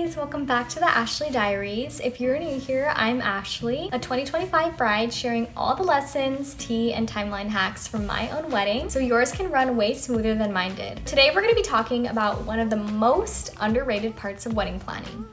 guys, welcome back to the Ashley Diaries. If you're new here, I'm Ashley, a 2025 bride sharing all the lessons, tea, and timeline hacks from my own wedding so yours can run way smoother than mine did. Today we're going to be talking about one of the most underrated parts of wedding planning.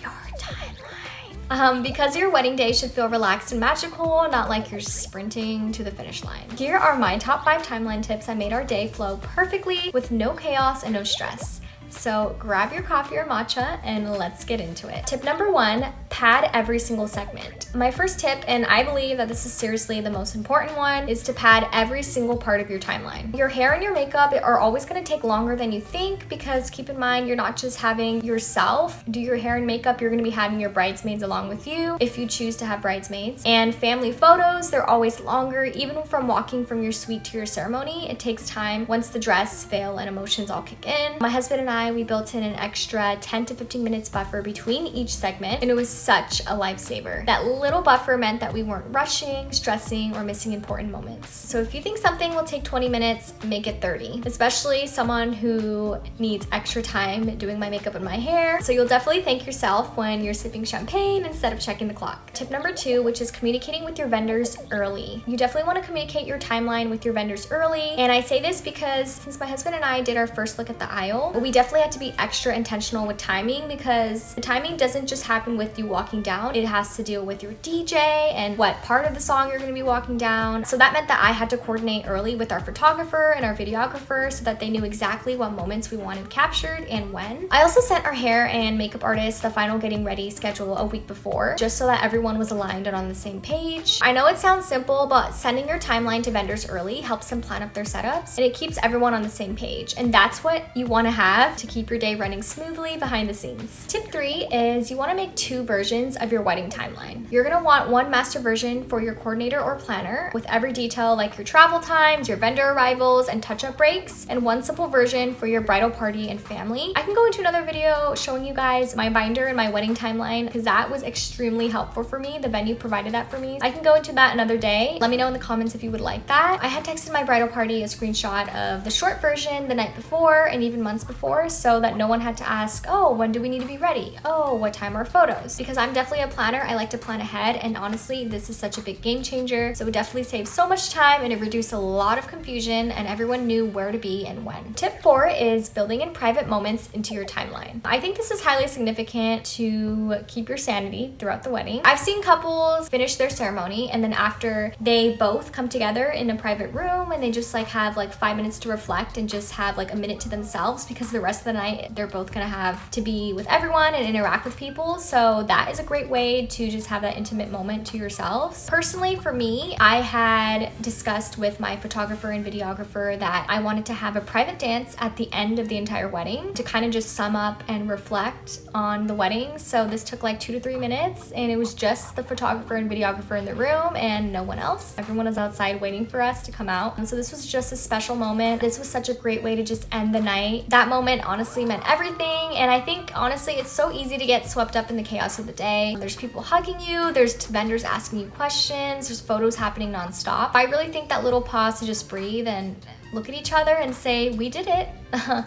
Your timeline. Because your wedding day should feel relaxed and magical, not like you're sprinting to the finish line. Here are my top 5 timeline tips that made our day flow perfectly with no chaos and no stress. So grab your coffee or matcha and let's get into it. Tip number 1, pad every single segment. My first tip, and I believe that this is seriously the most important one, is to pad every single part of your timeline. Your hair and your makeup are always going to take longer than you think because keep in mind, you're not just having yourself do your hair and makeup, you're going to be having your bridesmaids along with you if you choose to have bridesmaids. And family photos, they're always longer. Even from walking from your suite to your ceremony, it takes time once the dress, veil, and emotions all kick in. My husband and I, we built in an extra 10 to 15 minutes buffer between each segment, and it was such a lifesaver. That little buffer meant that we weren't rushing, stressing, or missing important moments. So if you think something will take 20 minutes, make it 30, especially someone who needs extra time doing my makeup and my hair. So you'll definitely thank yourself when you're sipping champagne instead of checking the clock. Tip number 2, which is communicating with your vendors early. You definitely want to communicate your timeline with your vendors early. And I say this because since my husband and I did our first look at the aisle, we definitely had to be extra intentional with timing because the timing doesn't just happen with you walking down. It has to deal with your DJ and what part of the song you're going to be walking down. So that meant that I had to coordinate early with our photographer and our videographer so that they knew exactly what moments we wanted captured and when. I also sent our hair and makeup artist the final getting ready schedule a week before, just so that everyone was aligned and on the same page. I know it sounds simple, but sending your timeline to vendors early helps them plan up their setups and it keeps everyone on the same page. And that's what you want to have to keep your day running smoothly behind the scenes. Tip 3 is you want to make 2 versions of your wedding timeline. You're going to want one master version for your coordinator or planner with every detail like your travel times, your vendor arrivals, and touch-up breaks, and one simple version for your bridal party and family. I can go into another video showing you guys my binder and my wedding timeline because that was extremely helpful for me. The venue provided that for me. I can go into that another day. Let me know in the comments if you would like that. I had texted my bridal party a screenshot of the short version the night before and even months before so that no one had to ask, oh, when do we need to be ready? Oh, what time are photos? Because I'm definitely a planner. I like to plan ahead, and honestly, this is such a big game changer. So it definitely saved so much time and it reduced a lot of confusion and everyone knew where to be and when. Tip 4 is building in private moments into your timeline. I think this is highly significant to keep your sanity throughout the wedding. I've seen couples finish their ceremony and then after they both come together in a private room and they just have 5 minutes to reflect and just have a minute to themselves because the rest of the night they're both gonna have to be with everyone and interact with people. So that is a great way to just have that intimate moment to yourselves. Personally, for me, I had discussed with my photographer and videographer that I wanted to have a private dance at the end of the entire wedding to kind of just sum up and reflect on the wedding. So this took 2 to 3 minutes and it was just the photographer and videographer in the room and no one else. Everyone was outside waiting for us to come out. And so this was just a special moment. This was such a great way to just end the night. That moment honestly meant everything. And I think honestly it's so easy to get swept up in the chaos of the day. There's people hugging you, there's vendors asking you questions, there's photos happening nonstop. I really think that little pause to just breathe and look at each other and say, we did it,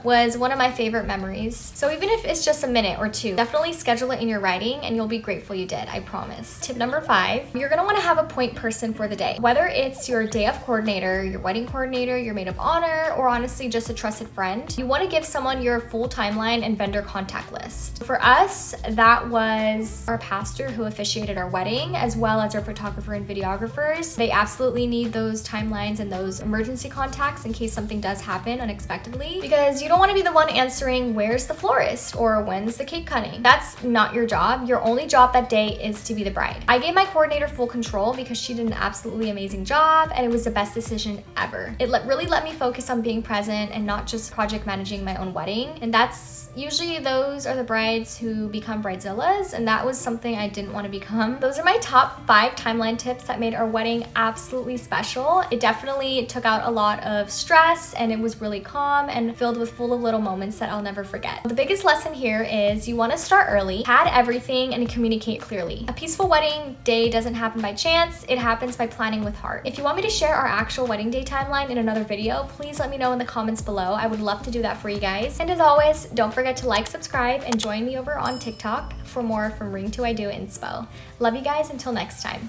was one of my favorite memories. So even if it's just a minute or 2, definitely schedule it in your writing and you'll be grateful you did, I promise. Tip number 5, you're gonna wanna have a point person for the day. Whether it's your day of coordinator, your wedding coordinator, your maid of honor, or honestly just a trusted friend, you wanna give someone your full timeline and vendor contact list. For us, that was our pastor who officiated our wedding, as well as our photographer and videographers. They absolutely need those timelines and those emergency contacts in case something does happen unexpectedly, because you don't want to be the one answering where's the florist or when's the cake cutting. That's not your job. Your only job that day is to be the bride. I gave my coordinator full control because she did an absolutely amazing job and it was the best decision ever. It really let me focus on being present and not just project managing my own wedding. And that's usually those are the brides who become bridezillas, and that was something I didn't want to become. Those are my top 5 timeline tips that made our wedding absolutely special. It definitely took out a lot of stress, and it was really calm and filled with full of little moments that I'll never forget. The biggest lesson here is you want to start early, pad everything, and communicate clearly. A peaceful wedding day doesn't happen by chance, it happens by planning with heart. If you want me to share our actual wedding day timeline in another video, please let me know in the comments below. I would love to do that for you guys. And as always, don't forget to like, subscribe, and join me over on TikTok for more from Ring to I Do inspo. Love you guys until next time.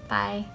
Bye.